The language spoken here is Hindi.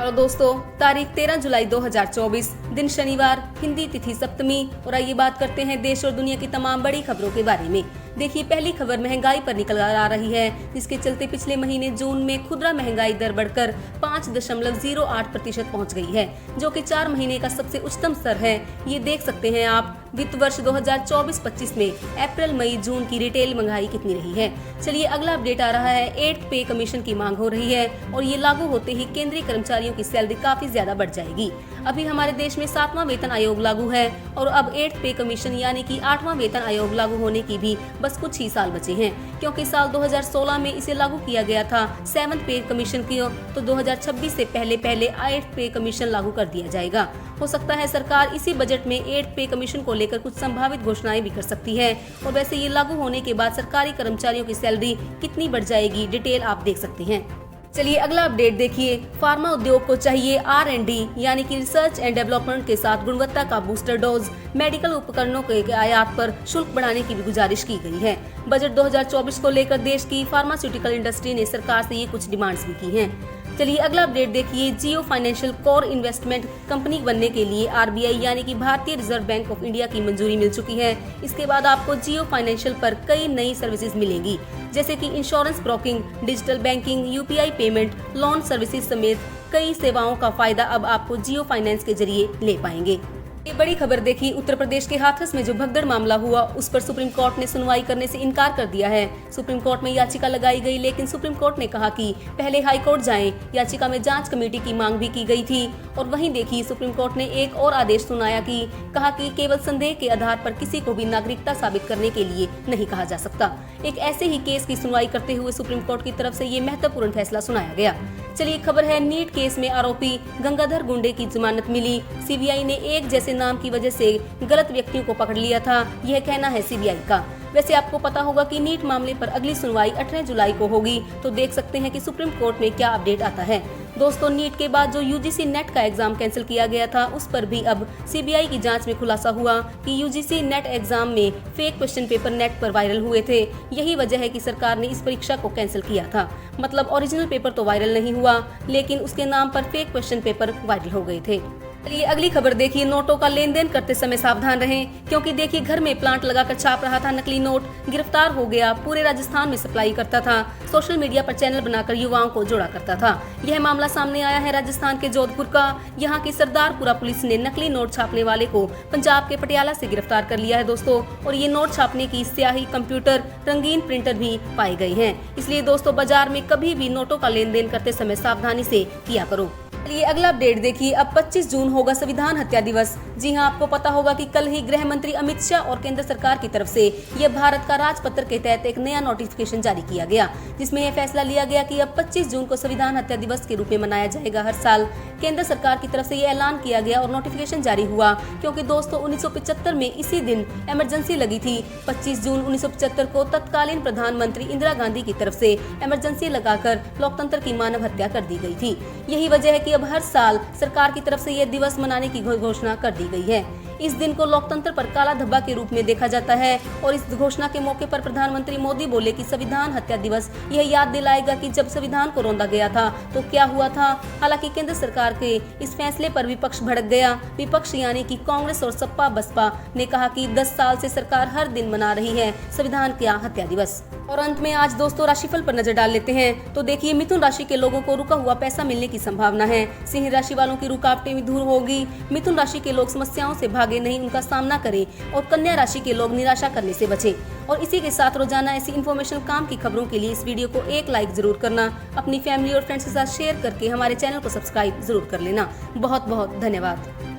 और दोस्तों, तारीख 13 जुलाई 2024, दिन शनिवार, हिंदी तिथि सप्तमी। और आइए बात करते हैं देश और दुनिया की तमाम बड़ी खबरों के बारे में। देखिए, पहली खबर महंगाई पर निकल आ रही है, जिसके चलते पिछले महीने जून में खुदरा महंगाई दर बढ़कर 5.08% पहुंच गई है, जो कि 4 महीने का सबसे उच्चतम स्तर है। ये देख सकते हैं आप वित्त वर्ष 2024-25 में अप्रैल, मई, जून की रिटेल महंगाई कितनी रही है। चलिए, अगला अपडेट आ रहा है। 8th पे कमीशन की मांग हो रही है और ये लागू होते ही केंद्रीय कर्मचारियों की सैलरी काफी ज्यादा बढ़ जाएगी। अभी हमारे देश में 7वां वेतन आयोग लागू है और अब 8th पे कमीशन यानी कि 8वां वेतन आयोग लागू होने की भी बस कुछ ही साल बचे हैं, क्योंकि साल 2016 में इसे लागू किया गया था 7th पे कमीशन की, तो 2026 से पहले 8th पे कमीशन लागू कर दिया जाएगा। हो सकता है सरकार इसी बजट में 8th पे कमीशन को लेकर कुछ संभावित घोषणाएं भी कर सकती है। और वैसे ये लागू होने के बाद सरकारी कर्मचारियों की सैलरी कितनी बढ़ जाएगी, डिटेल आप देख सकते हैं। चलिए, अगला अपडेट देखिए। फार्मा उद्योग को चाहिए R&D यानी कि रिसर्च एंड डेवलपमेंट के साथ गुणवत्ता का बूस्टर डोज। मेडिकल उपकरणों के आयात पर शुल्क बढ़ाने की भी गुजारिश की गई है। बजट 2024 को लेकर देश की फार्मास्यूटिकल इंडस्ट्री ने सरकार से ये कुछ डिमांड्स भी की हैं। चलिए, अगला अपडेट देखिए। जियो फाइनेंशियल कोर इन्वेस्टमेंट कंपनी बनने के लिए RBI यानी कि भारतीय रिजर्व बैंक ऑफ इंडिया की मंजूरी मिल चुकी है। इसके बाद आपको जियो फाइनेंशियल पर कई नई सर्विसेज मिलेंगी, जैसे कि insurance broking, digital banking, UPI payment, loan services समेत कई सेवाओं का फायदा अब आपको जियो फाइनेंस के जरिए ले पाएंगे। ये बड़ी खबर देखी। उत्तर प्रदेश के हाथरस में जो भगदड़ मामला हुआ, उस पर सुप्रीम कोर्ट ने सुनवाई करने से इनकार कर दिया है। सुप्रीम कोर्ट में याचिका लगाई गई, लेकिन सुप्रीम कोर्ट ने कहा कि पहले हाई कोर्ट जाएं। याचिका में जांच कमेटी की मांग भी की गई थी। और वहीं देखिए, सुप्रीम कोर्ट ने एक और आदेश सुनाया कि कहा कि केवल संदेह के आधार पर किसी को भी नागरिकता साबित करने के लिए नहीं कहा जा सकता। एक ऐसे ही केस की सुनवाई करते हुए सुप्रीम कोर्ट की तरफ से ये महत्वपूर्ण फैसला सुनाया गया। चलिए, खबर है नीट केस में आरोपी गंगाधर गुंडे की जमानत मिली। CBI ने एक जैसे नाम की वजह से गलत व्यक्तियों को पकड़ लिया था, यह कहना है CBI का। वैसे आपको पता होगा कि नीट मामले पर अगली सुनवाई 18 जुलाई को होगी, तो देख सकते हैं कि सुप्रीम कोर्ट में क्या अपडेट आता है। दोस्तों, नीट के बाद जो UGC नेट का एग्जाम कैंसिल किया गया था, उस पर भी अब CBI की जांच में खुलासा हुआ कि UGC नेट एग्जाम में फेक क्वेश्चन पेपर नेट पर वायरल हुए थे। यही वजह है कि सरकार ने इस परीक्षा को कैंसिल किया था। मतलब ओरिजिनल पेपर तो वायरल नहीं हुआ, लेकिन उसके नाम पर फेक क्वेश्चन पेपर वायरल हो गए थे। चलिए, अगली खबर देखिए। नोटों का लेन देन करते समय सावधान रहें, क्योंकि देखिए, घर में प्लांट लगाकर छाप रहा था नकली नोट, गिरफ्तार हो गया। पूरे राजस्थान में सप्लाई करता था, सोशल मीडिया पर चैनल बनाकर युवाओं को जोड़ा करता था। यह मामला सामने आया है राजस्थान के जोधपुर का। यहाँ की सरदारपुरा पुलिस ने नकली नोट छापने वाले को पंजाब के पटियाला से गिरफ्तार कर लिया है दोस्तों। और ये नोट छापने की स्याही, कंप्यूटर, रंगीन प्रिंटर भी पाए गए हैं। इसलिए दोस्तों, बाजार में कभी भी नोटों का लेन देन करते समय सावधानी से किया करो। चलिए, अगला अपडेट देखिए। अब 25 जून होगा संविधान हत्या दिवस। जी हां, आपको पता होगा कि कल ही गृह मंत्री अमित शाह और केंद्र सरकार की तरफ से यह भारत का राजपत्र के तहत एक नया नोटिफिकेशन जारी किया गया, जिसमें यह फैसला लिया गया कि अब 25 जून को संविधान हत्या दिवस के रूप में मनाया जाएगा हर साल। केंद्र सरकार की तरफ से यह ऐलान किया गया और नोटिफिकेशन जारी हुआ, क्योंकि दोस्तों 1975 में इसी दिन इमरजेंसी लगी थी। 25 जून 1975 को तत्कालीन प्रधानमंत्री इंदिरा गांधी की तरफ से इमरजेंसी लगाकर लोकतंत्र की मानव हत्या कर दी गई थी। यही वजह है कि अब हर साल सरकार की तरफ से यह दिवस मनाने की घोषणा कर दी गई है। इस दिन को लोकतंत्र पर काला धब्बा के रूप में देखा जाता है। और इस घोषणा के मौके पर प्रधानमंत्री मोदी बोले कि संविधान हत्या दिवस यह याद दिलाएगा कि जब संविधान को रौंदा गया था तो क्या हुआ था। हालांकि केंद्र सरकार के इस फैसले पर विपक्ष भड़क गया। विपक्ष यानी कि कांग्रेस और सपा बसपा ने कहा कि 10 साल से सरकार हर दिन मना रही है संविधान का हत्या दिवस। और अंत में आज दोस्तों राशिफल पर नजर डाल लेते हैं। तो देखिए, मिथुन राशि के लोगों को रुका हुआ पैसा मिलने की संभावना है। सिंह राशि वालों की रुकावटें भी दूर होगी। मिथुन राशि के लोग समस्याओं से भागे नहीं, उनका सामना करें। और कन्या राशि के लोग निराशा करने से बचें। और इसी के साथ रोजाना ऐसी इन्फॉर्मेशन काम की खबरों के लिए इस वीडियो को एक लाइक जरूर करना, अपनी फैमिली और फ्रेंड्स के साथ शेयर करके हमारे चैनल को सब्सक्राइब जरूर कर लेना। बहुत बहुत धन्यवाद।